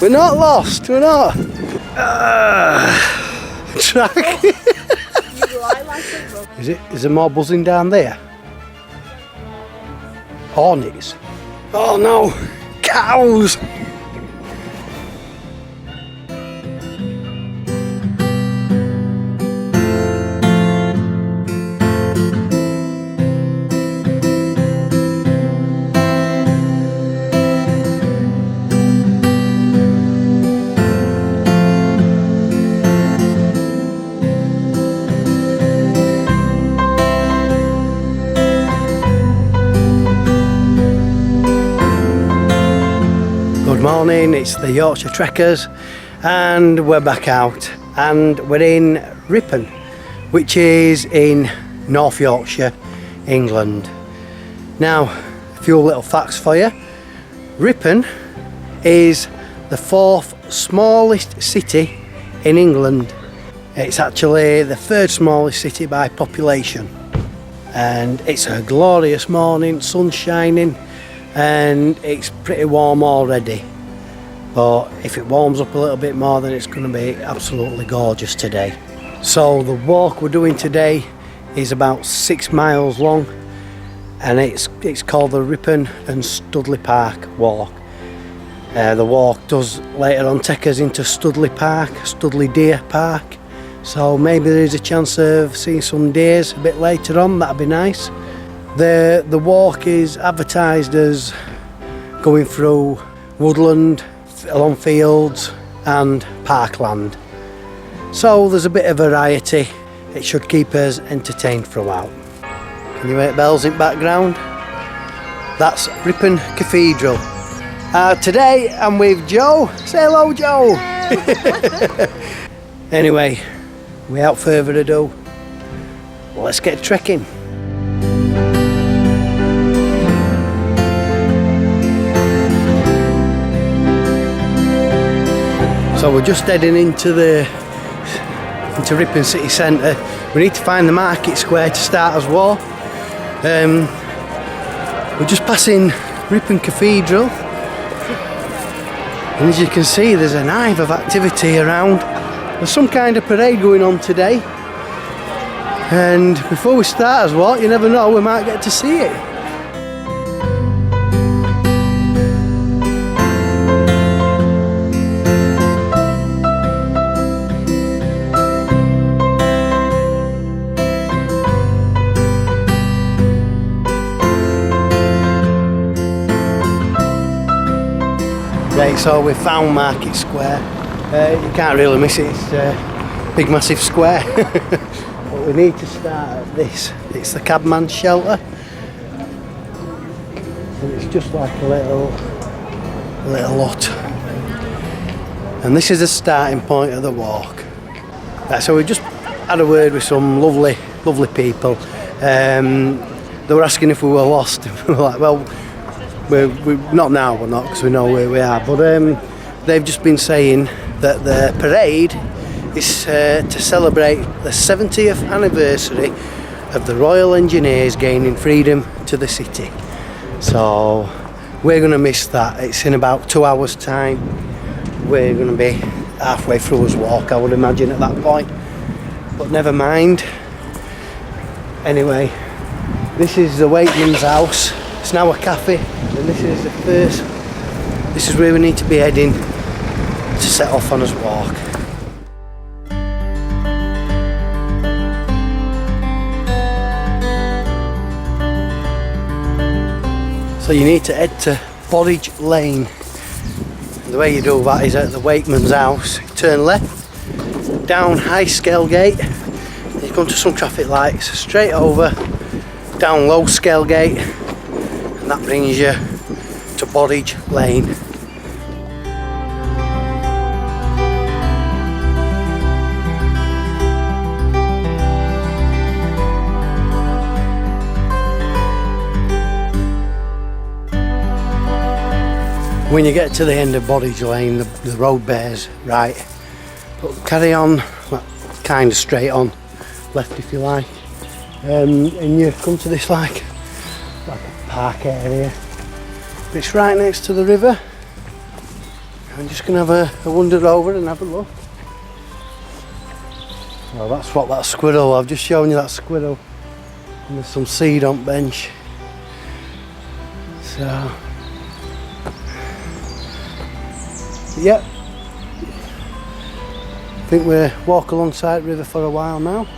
We're not lost, we're not. Track. Is there more buzzing down there? Hornets. Oh no, cows. Good morning, it's the Yorkshire Trekkers and we're back out and we're in Ripon, which is in North Yorkshire, England. Now, a few little facts for you. Ripon is the 4th smallest city in England. It's actually the 3rd smallest city by population. And it's a glorious morning, sun shining, and it's pretty warm already, but if it warms up a little bit more then it's going to be absolutely gorgeous today. So the walk we're doing today is about 6 miles long and it's called the Ripon and Studley Park walk. The walk does later on take us into Studley Park, Studley Deer Park, so maybe there is a chance of seeing some deers a bit later on. That'd be nice. The walk is advertised as going through woodland, along fields and parkland. So there's a bit of variety. It should keep us entertained for a while. Can you hear bells in the background? That's Ripon Cathedral. Today I'm with Joe. Say hello, Joe. Hello. Anyway, without further ado, let's get trekking. So we're just heading into Ripon city centre. We need to find the market square to start as well. We're just passing Ripon Cathedral, and as you can see there's a hive of activity around. There's some kind of parade going on today, and before we start as well, you never know, we might get to see it. Right, so we found Market Square. You can't really miss it, it's a big massive square. But we need to start at this. It's the cabman's shelter. And it's just like a little hut. And this is the starting point of the walk. Right, so we just had a word with some lovely people. They were asking if we were lost. We were like, well, we're not now, we're not, because we know where we are, but they've just been saying that the parade is to celebrate the 70th anniversary of the Royal Engineers gaining freedom to the city. So we're going to miss that. It's in about 2 hours time. We're going to be halfway through his walk, I would imagine, at that point, but never mind. Anyway, this is the waitman's house. It's now a cafe, and this is where we need to be heading to set off on his walk. So you need to head to Bodage Lane. And the way you do that is at the waitman's house. You turn left, down High Scale Gate, you come to some traffic lights, straight over, down Low Scale Gate, and that brings you to Bodage Lane. When you get to the end of Bodage Lane, the road bears right, but carry on, well, kind of straight on, left if you like, and you come to this like a park area. It's right next to the river, I'm just going to have a wander over and have a look. Well, that's what that squirrel, I've just shown you that squirrel. And there's some seed on bench. So, yep. I think we'll walk alongside the river for a while now.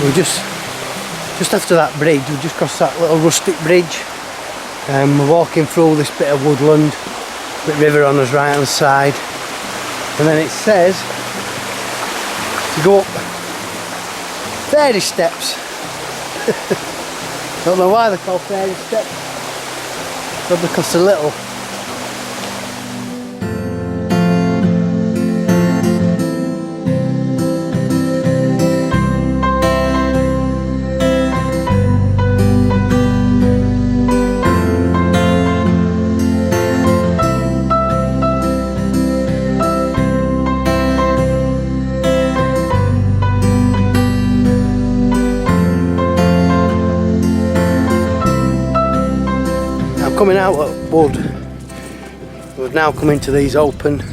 We're just after that bridge, we just crossed that little rustic bridge, and we're walking through this bit of woodland, with the river on us right hand side, and then it says to go up fairy steps. Don't know why they're called fairy steps, but because they're little. Coming out at Wood, we've now come into these open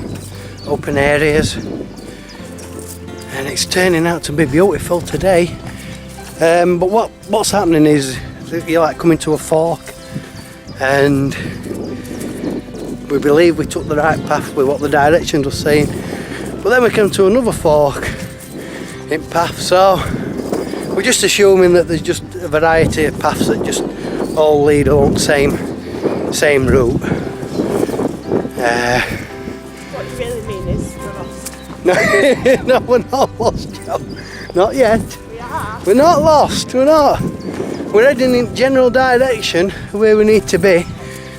areas, and it's turning out to be beautiful today. But what's happening is you're like coming to a fork, and we believe we took the right path with what the directions were saying, but then we come to another fork in path, so we're just assuming that there's just a variety of paths that just all lead along the same route. What you really mean is we're lost. No, we're not lost, Joe. Not yet. We are. We're not lost, we're not. We're heading in general direction where we need to be.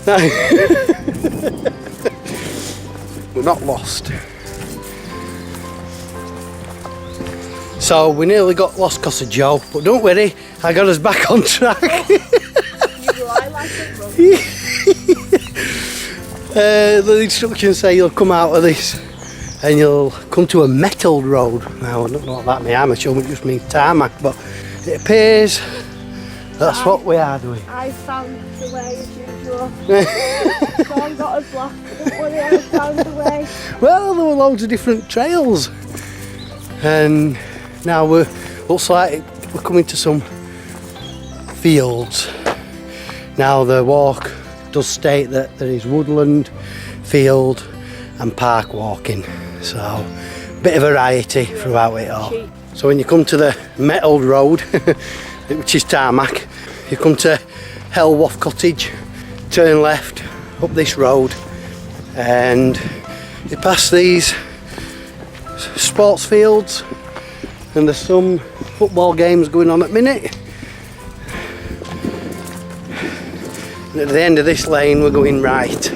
No. We're not lost. So we nearly got lost because of Joe, but don't worry, I got us back on track. You lie like a rug. The instructions say you'll come out of this and you'll come to a metalled road. Now I don't know what that means, I'm assuming it just means tarmac, but it appears that's what we are doing. I found the way as usual. So I got us lost, don't worry, I found the way. Well, there were loads of different trails, and now looks like we're coming to some fields. Now the walk does state that there is woodland, field and park walking, so bit of variety throughout it all. So when you come to the metalled road, which is tarmac, you come to Helwath Cottage, turn left up this road, and you pass these sports fields, and there's some football games going on at the minute. And at the end of this lane we're going right.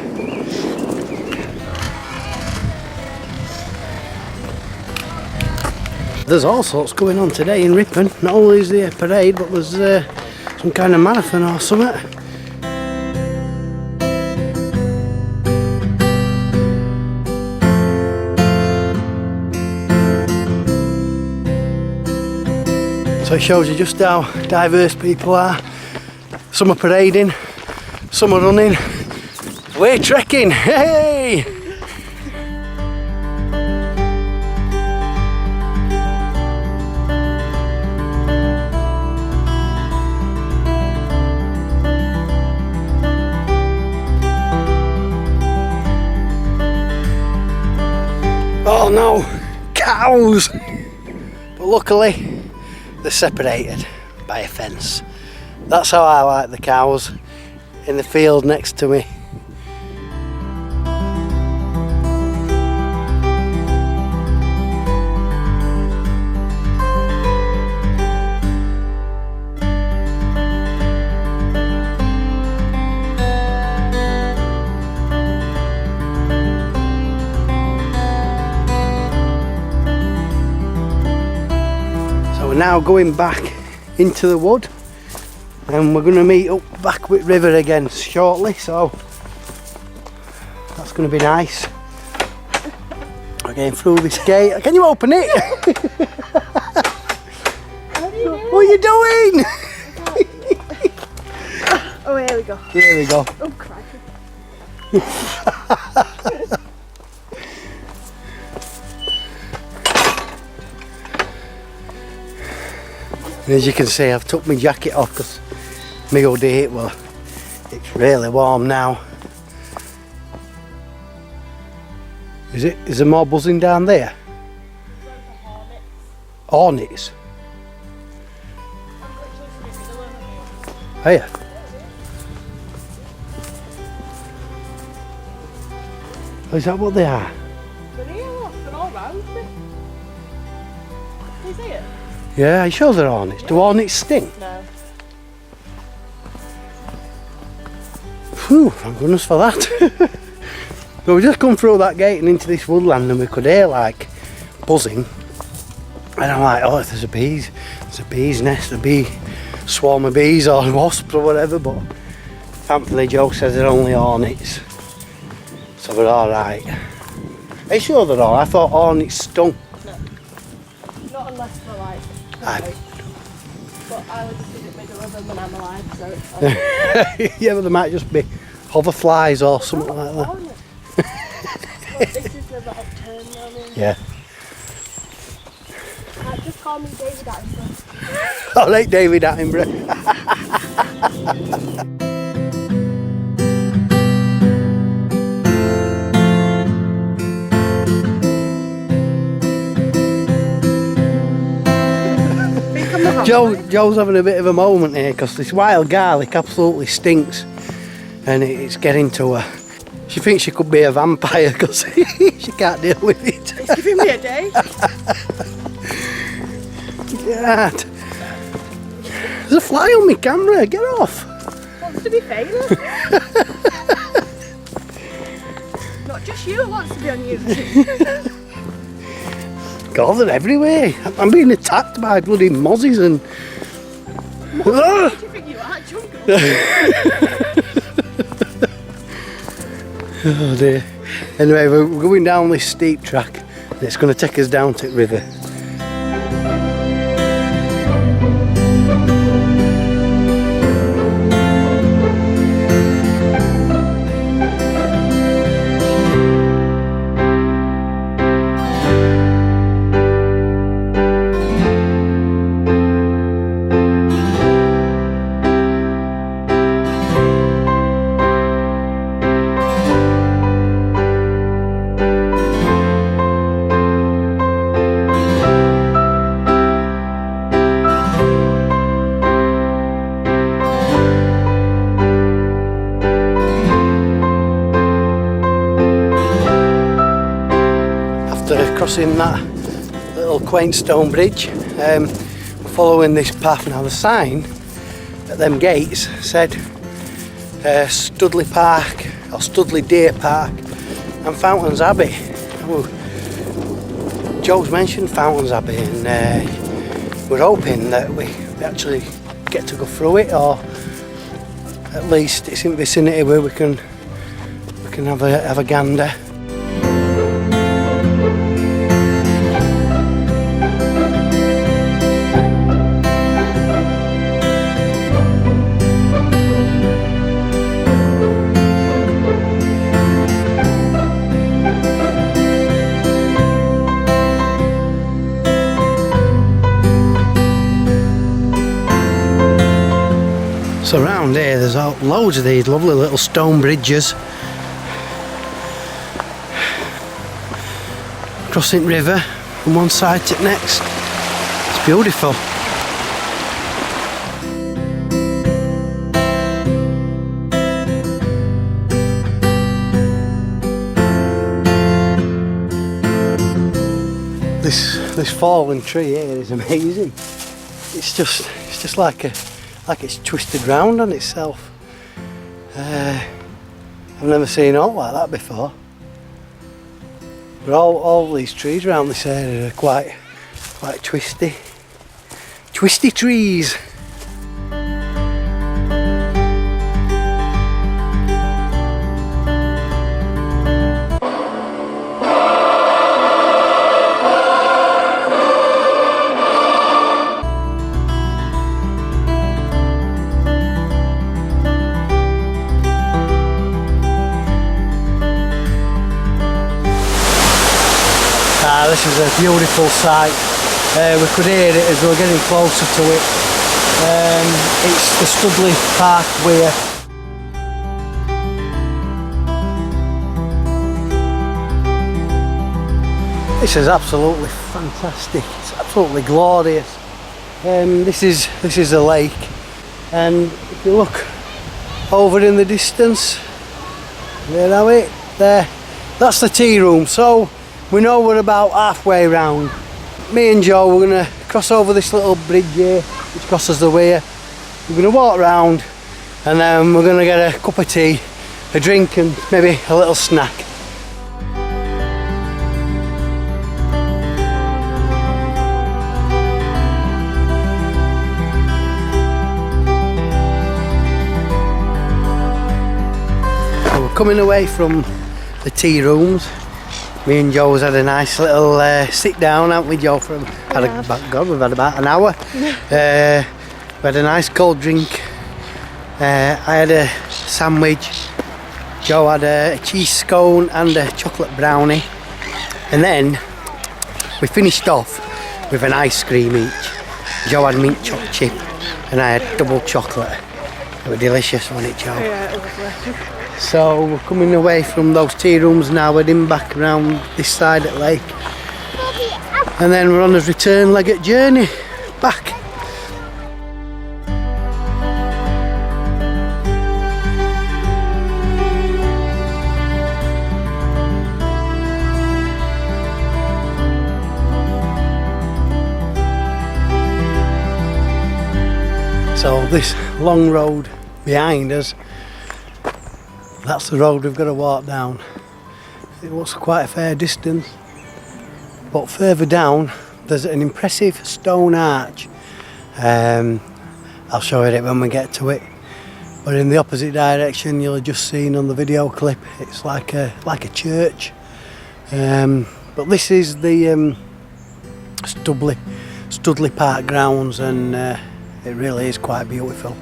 There's all sorts going on today in Ripon. Not only is there a parade, but there's some kind of marathon or something. So it shows you just how diverse people are. Some are parading, some are running. We're trekking, hey! Oh no, cows! But luckily they're separated by a fence. That's how I like the cows, in the field next to me. we're now going back into the wood, and we're going to meet up back with River again shortly, so that's going to be nice. We're getting through this gate. Can you open it? What are you doing? Oh, here we go. Here we go. Oh, crikey. As you can see, I've took my jacket off because my hoodie, well, it's really warm now. Is there more buzzing down there? Hornets. Oh yeah. Oh, is that what they are? They're here, look, they're all round me. Can you see it? Yeah, are you sure they're hornets? Do hornets sting? No. Phew, thank goodness for that. But we just come through that gate and into this woodland, and we could hear like buzzing. And I'm like, oh, if there's a bee's nest, a bee, swarm of bees or wasps or whatever. But thankfully Joe says they're only hornets, so we're alright. Are you sure they're all? I thought hornets stung. No. Not unless they're like, Aye. but I would just in the middle of them when I'm alive, so it's fine. Yeah, but they might just be hoverflies or something like that. Hornet. But this is the right turn, I mean. Yeah. Just call me David Attenborough. I like David Attenborough. Joe's having a bit of a moment here because this wild garlic absolutely stinks, and it's getting to her. She thinks she could be a vampire because she can't deal with it. It's giving me a day. Yeah. There's a fly on my camera, get off. Wants to be famous. Not just you, wants to be on YouTube. God, they're everywhere. I'm being attacked by bloody mozzies and... What do you think you are, jungle? Oh dear. Anyway, we're going down this steep track and it's going to take us down to the river. Crossing that little quaint stone bridge, we're following this path now. The sign at them gates said Studley Park or Studley Deer Park and Fountains Abbey. Oh, Joe's mentioned Fountains Abbey, and we're hoping that we actually get to go through it, or at least it's in the vicinity where we can have a gander. So around here there's loads of these lovely little stone bridges crossing river from one side to the next. It's beautiful. This fallen tree here is amazing. It's just like it's twisted round on itself. I've never seen aught like that before. But all these trees around this area are quite twisty. twisty trees. This is a beautiful sight. We could hear it as we were getting closer to it. It's the Studley Park weir. This is absolutely fantastic. It's absolutely glorious. This is a lake, and if you look over in the distance, there are it there. That's the tea room. So we know we're about halfway round. Me and Joe, we're going to cross over this little bridge here, which crosses the weir. We're going to walk round, and then we're going to get a cup of tea, a drink, and maybe a little snack. So we're coming away from the tea rooms. Me and Joe's had a nice little sit down, haven't we, Joe? We've had about an hour. We had a nice cold drink. I had a sandwich. Joe had a cheese scone and a chocolate brownie. And then we finished off with an ice cream each. Joe had mint chocolate chip and I had double chocolate. It was delicious, wasn't it, Joe? Yeah, it was delicious. So we're coming away from those tea rooms now, heading back around this side of the lake, and then we're on a return legged journey back. So this long road behind us, that's the road we've got to walk down. It looks quite a fair distance, but further down there's an impressive stone arch. I'll show you it when we get to it. But in the opposite direction, you'll have just seen on the video clip, it's like a church. But this is the Studley Park grounds, and it really is quite beautiful.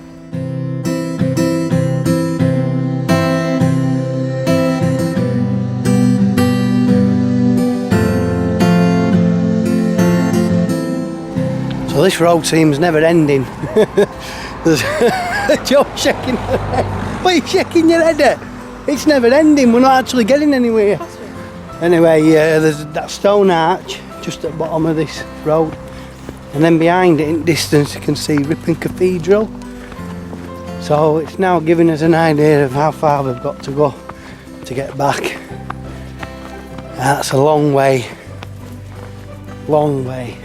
So this road seems never ending. There's Joe shaking her head. What are you shaking your head at? It's never ending, we're not actually getting anywhere. Anyway, there's that stone arch just at the bottom of this road. And then behind it in distance you can see Ripon Cathedral. So it's now giving us an idea of how far we've got to go to get back. That's a long way. Long way.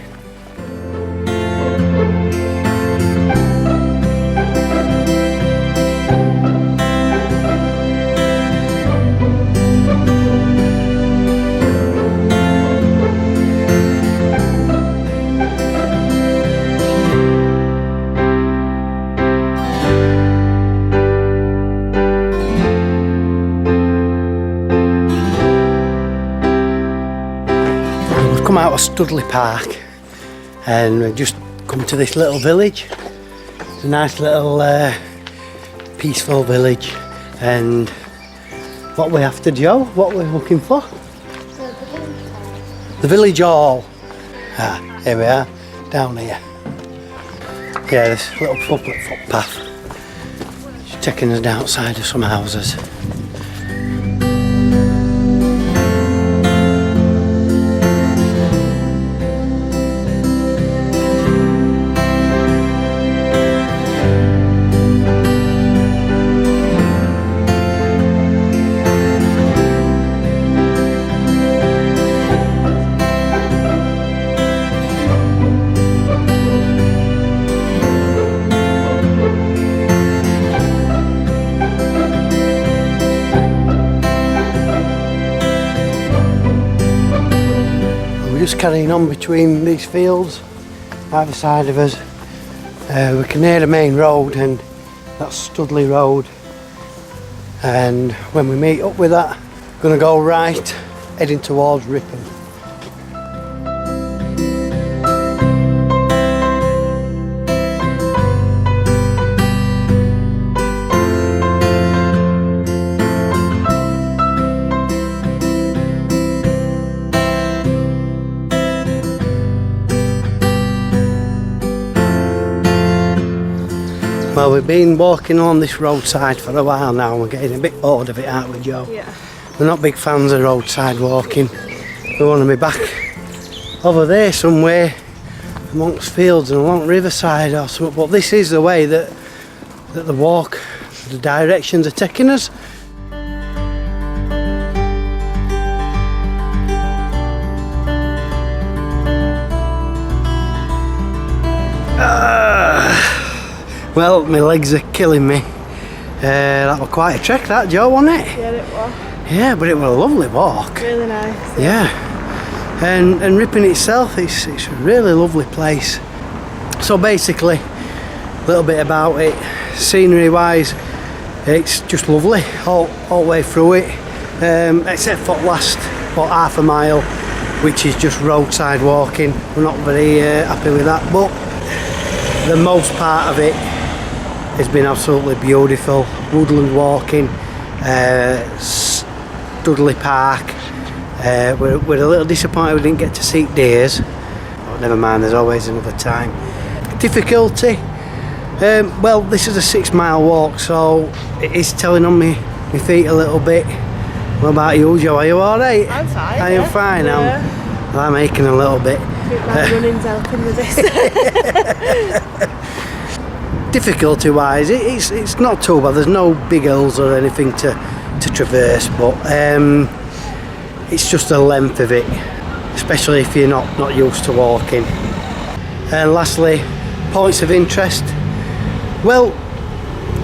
Come out of Studley Park and we've just come to this little village. It's a nice little peaceful village, and what we after, Joe? What we're looking for? The village hall. Ah, here we are, down here. Yeah, this little public footpath. It's taking us down outside of some houses. Just carrying on between these fields, either side of us. We can hear the main road, and that's Studley Road. And when we meet up with that, we're going to go right, heading towards Ripon. Well, we've been walking along this roadside for a while now, and we're getting a bit bored of it, aren't we, Joe? Yeah. We're not big fans of roadside walking. We want to be back over there somewhere amongst fields and along riverside or something, but this is the way that the walk, the directions are taking us. Well, my legs are killing me. That was quite a trek, that, Joe, wasn't it? Yeah, it was. Yeah, but it was a lovely walk. Really nice. Yeah. And Ripon itself, it's a really lovely place. So basically, a little bit about it. Scenery wise, it's just lovely all the way through it. Except for last about half a mile, which is just roadside walking. We're not very happy with that, but the most part of it has been absolutely beautiful. Woodland walking, Studley Park. We're a little disappointed we didn't get to see deers, but never mind, there's always another time. Difficulty, well, this is a 6 mile walk, so it is telling on my feet a little bit. What about you, Joe? Are you alright? I'm fine. Are you fine? Yeah. I'm aching a little bit. I think my running's helping with this. Difficulty wise, it's not too bad. There's no big hills or anything to traverse, but it's just the length of it, especially if you're not used to walking. And lastly, points of interest. Well,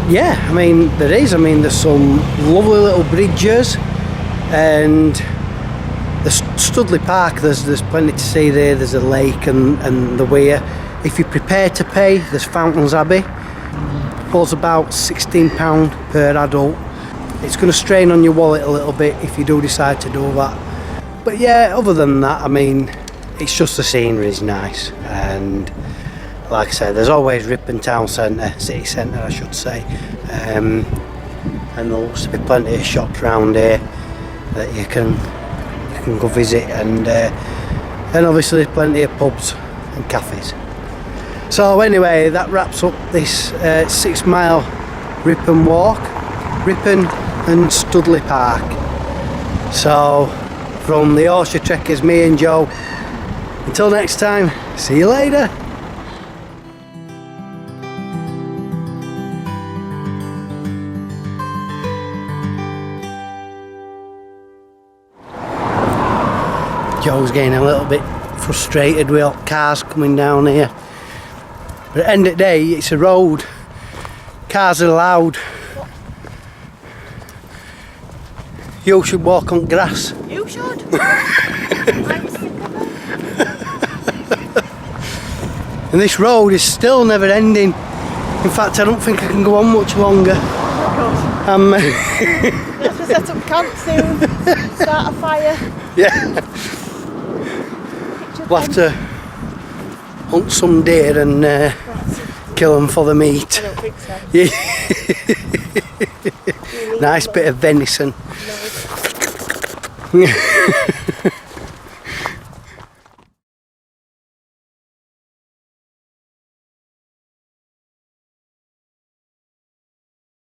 yeah, I mean there is. I mean there's some lovely little bridges, and the Studley Park. There's plenty to see there. There's a lake and the weir. If you're prepared to pay, there's Fountains Abbey. It's about £16 per adult. It's going to strain on your wallet a little bit if you do decide to do that. But yeah, other than that, I mean, it's just the scenery is nice. And like I said, there's always Ripon Town Centre, City Centre I should say. And there'll also be plenty of shops around here that you can go visit. And obviously there's plenty of pubs and cafes. So anyway, that wraps up this 6 mile Ripon walk, Ripon and Studley Park. So from the Yorkshire Trekkers, me and Joe, until next time, see you later. Joe's getting a little bit frustrated with all cars coming down here. But at the end of the day, it's a road. Cars are allowed. You should walk on grass. You should. And this road is still never ending. In fact, I don't think I can go on much longer. We have to set up camp soon. Start a fire. Yeah. We'll have to hunt some deer and kill them for the meat. I don't think so. Yeah. Nice bit of venison. No.